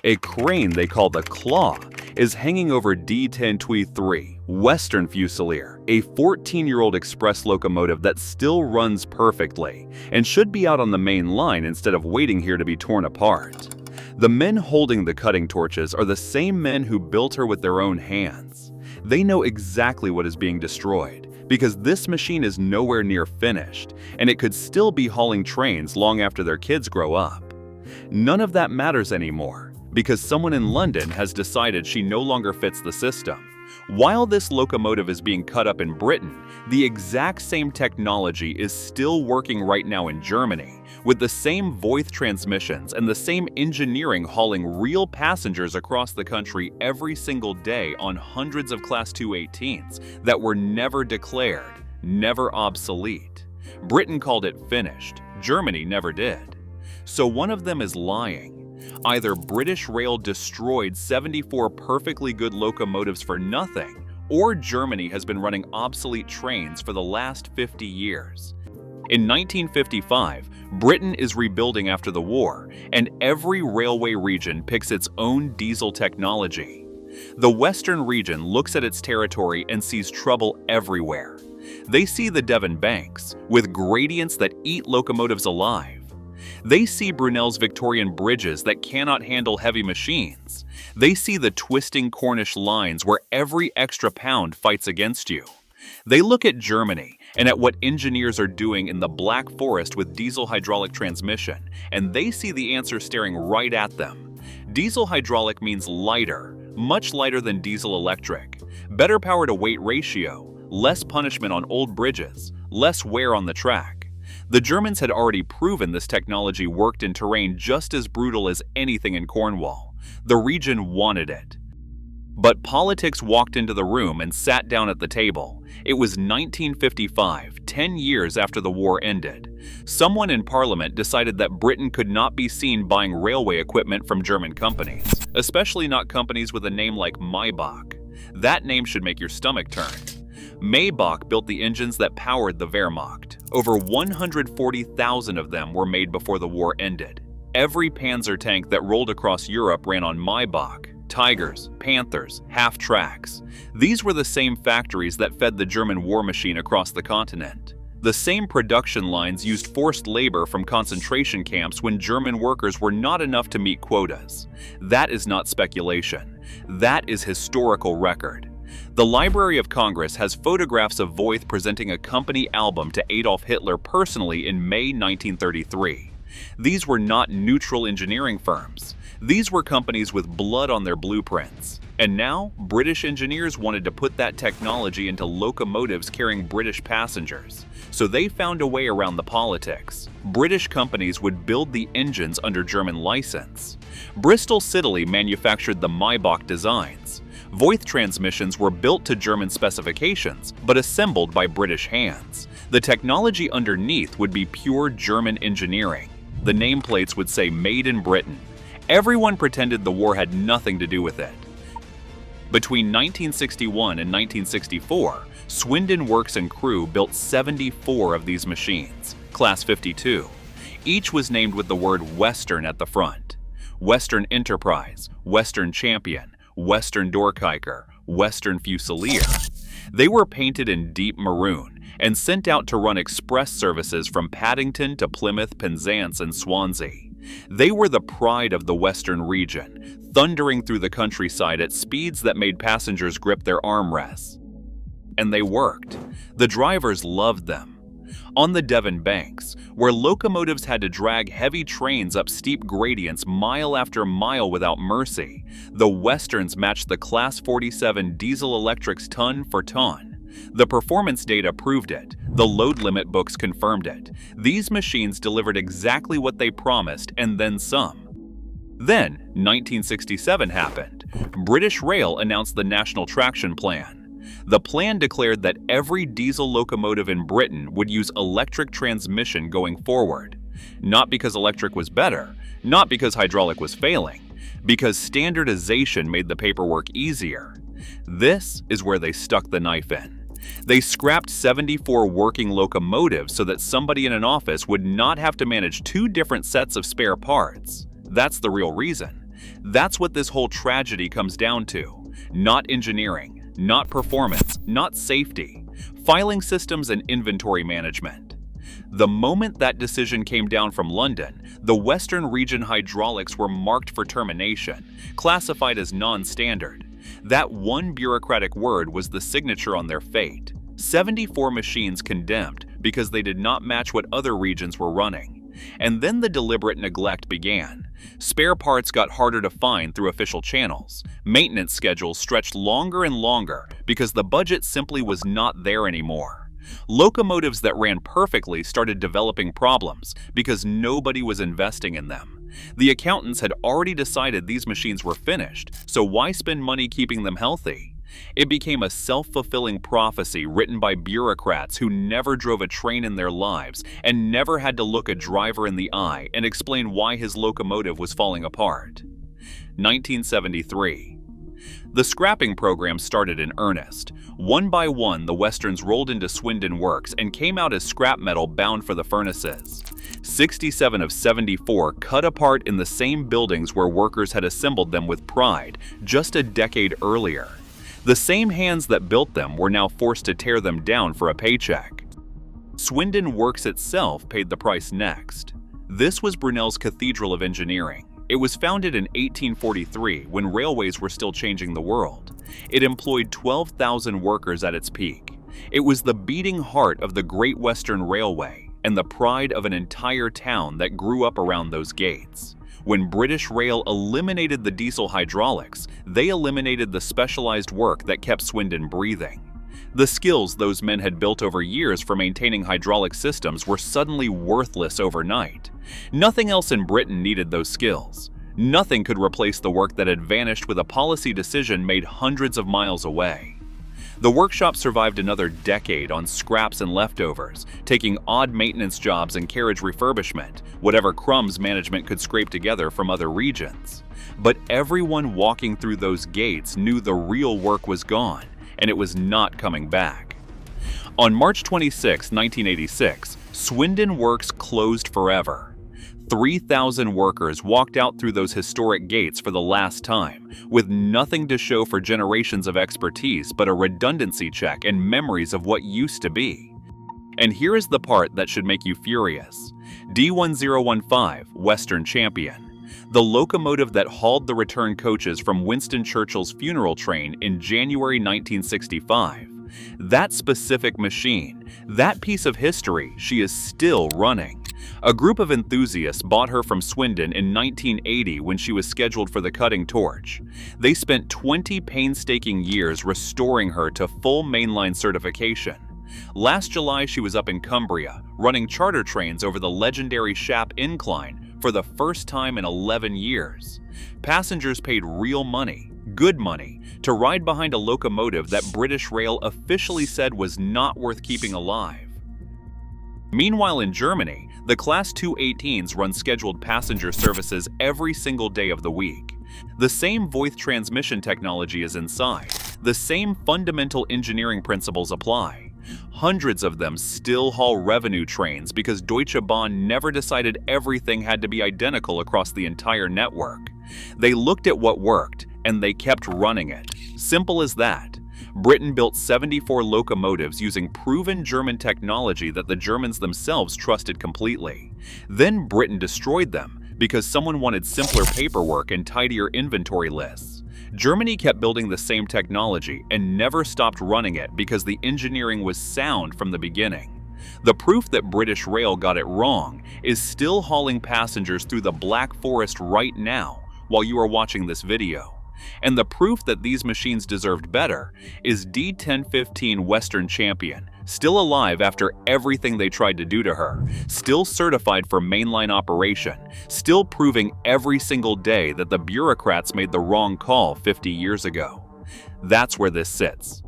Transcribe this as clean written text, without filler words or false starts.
A crane they call the Claw is hanging over D1023 Western Fusilier, a 14-year-old express locomotive that still runs perfectly and should be out on the main line instead of waiting here to be torn apart. The men holding the cutting torches are the same men who built her with their own hands. They know exactly what is being destroyed because this machine is nowhere near finished and it could still be hauling trains long after their kids grow up. None of that matters anymore because someone in London has decided she no longer fits the system. While this locomotive is being cut up in Britain, the exact same technology is still working right now in Germany, with the same Voith transmissions and the same engineering hauling real passengers across the country every single day on hundreds of Class 218s that were never declared, never obsolete. Britain called it finished, Germany never did. So one of them is lying. Either British Rail destroyed 74 perfectly good locomotives for nothing, or Germany has been running obsolete trains for the last 50 years. In 1955, Britain is rebuilding after the war, and every railway region picks its own diesel technology. The Western region looks at its territory and sees trouble everywhere. They see the Devon banks, with gradients that eat locomotives alive. They see Brunel's Victorian bridges that cannot handle heavy machines. They see the twisting Cornish lines where every extra pound fights against you. They look at Germany and at what engineers are doing in the Black Forest with diesel hydraulic transmission, and they see the answer staring right at them. Diesel hydraulic means lighter, much lighter than diesel electric, better power to weight ratio, less punishment on old bridges, less wear on the track. The Germans had already proven this technology worked in terrain just as brutal as anything in Cornwall. The region wanted it. But politics walked into the room and sat down at the table. It was 1955, 10 years after the war ended. Someone in Parliament decided that Britain could not be seen buying railway equipment from German companies, especially not companies with a name like Maybach. That name should make your stomach turn. Maybach built the engines that powered the Wehrmacht. Over 140,000 of them were made before the war ended. Every Panzer tank that rolled across Europe ran on Maybach. Tigers, Panthers, half-tracks. These were the same factories that fed the German war machine across the continent. The same production lines used forced labor from concentration camps when German workers were not enough to meet quotas. That is not speculation. That is historical record. The Library of Congress has photographs of Voith presenting a company album to Adolf Hitler personally in May 1933. These were not neutral engineering firms. These were companies with blood on their blueprints. And now, British engineers wanted to put that technology into locomotives carrying British passengers. So they found a way around the politics. British companies would build the engines under German license. Bristol Siddeley manufactured the Maybach designs. Voith transmissions were built to German specifications, but assembled by British hands. The technology underneath would be pure German engineering. The nameplates would say "Made in Britain." Everyone pretended the war had nothing to do with it. Between 1961 and 1964, Swindon Works and crew built 74 of these machines, Class 52. Each was named with the word Western at the front. Western Enterprise, Western Champion, Western Doorkiker, Western Fusilier. They were painted in deep maroon and sent out to run express services from Paddington to Plymouth, Penzance, and Swansea. They were the pride of the Western region, thundering through the countryside at speeds that made passengers grip their armrests. And they worked. The drivers loved them. On the Devon banks, where locomotives had to drag heavy trains up steep gradients mile after mile without mercy, the Westerns matched the Class 47 diesel electrics ton for ton. The performance data proved it. The load limit books confirmed it. These machines delivered exactly what they promised and then some. Then, 1967 happened. British Rail announced the National Traction Plan. The plan declared that every diesel locomotive in Britain would use electric transmission going forward. Not because electric was better, not because hydraulic was failing, because standardization made the paperwork easier. This is where they stuck the knife in. They scrapped 74 working locomotives so that somebody in an office would not have to manage two different sets of spare parts. That's the real reason. That's what this whole tragedy comes down to. Not engineering, not performance, not safety. Filing systems and inventory management. The moment that decision came down from London, the Western Region hydraulics were marked for termination, classified as non-standard. That one bureaucratic word was the signature on their fate. 74 machines condemned because they did not match what other regions were running. And then the deliberate neglect began. Spare parts got harder to find through official channels. Maintenance schedules stretched longer and longer because the budget simply was not there anymore. Locomotives that ran perfectly started developing problems because nobody was investing in them. The accountants had already decided these machines were finished, so why spend money keeping them healthy? It became a self-fulfilling prophecy written by bureaucrats who never drove a train in their lives and never had to look a driver in the eye and explain why his locomotive was falling apart. 1973. The scrapping program started in earnest. One by one, the Westerns rolled into Swindon Works and came out as scrap metal bound for the furnaces. 67 of 74 cut apart in the same buildings where workers had assembled them with pride just a decade earlier. The same hands that built them were now forced to tear them down for a paycheck. Swindon Works itself paid the price next. This was Brunel's Cathedral of Engineering. It was founded in 1843 when railways were still changing the world. It employed 12,000 workers at its peak. It was the beating heart of the Great Western Railway and the pride of an entire town that grew up around those gates. When British Rail eliminated the diesel hydraulics, they eliminated the specialized work that kept Swindon breathing. The skills those men had built over years for maintaining hydraulic systems were suddenly worthless overnight. Nothing else in Britain needed those skills. Nothing could replace the work that had vanished with a policy decision made hundreds of miles away. The workshop survived another decade on scraps and leftovers, taking odd maintenance jobs and carriage refurbishment, whatever crumbs management could scrape together from other regions. But everyone walking through those gates knew the real work was gone, and it was not coming back. On March 26, 1986, Swindon Works closed forever. 3,000 workers walked out through those historic gates for the last time, with nothing to show for generations of expertise but a redundancy check and memories of what used to be. And here is the part that should make you furious. D1015 Western Champion, the locomotive that hauled the return coaches from Winston Churchill's funeral train in January 1965. That specific machine, that piece of history, she is still running. A group of enthusiasts bought her from Swindon in 1980 when she was scheduled for the cutting torch. They spent 20 painstaking years restoring her to full mainline certification. Last July, she was up in Cumbria, running charter trains over the legendary Shap Incline for the first time in 11 years. Passengers paid real money, good money, to ride behind a locomotive that British Rail officially said was not worth keeping alive. Meanwhile, in Germany, the Class 218s run scheduled passenger services every single day of the week. The same Voith transmission technology is inside. The same fundamental engineering principles apply. Hundreds of them still haul revenue trains because Deutsche Bahn never decided everything had to be identical across the entire network. They looked at what worked, and they kept running it. Simple as that. Britain built 74 locomotives using proven German technology that the Germans themselves trusted completely. Then Britain destroyed them because someone wanted simpler paperwork and tidier inventory lists. Germany kept building the same technology and never stopped running it because the engineering was sound from the beginning. The proof that British Rail got it wrong is still hauling passengers through the Black Forest right now while you are watching this video. And the proof that these machines deserved better is D1023 Western Champion, still alive after everything they tried to do to her, still certified for mainline operation, still proving every single day that the bureaucrats made the wrong call 50 years ago. That's where this sits.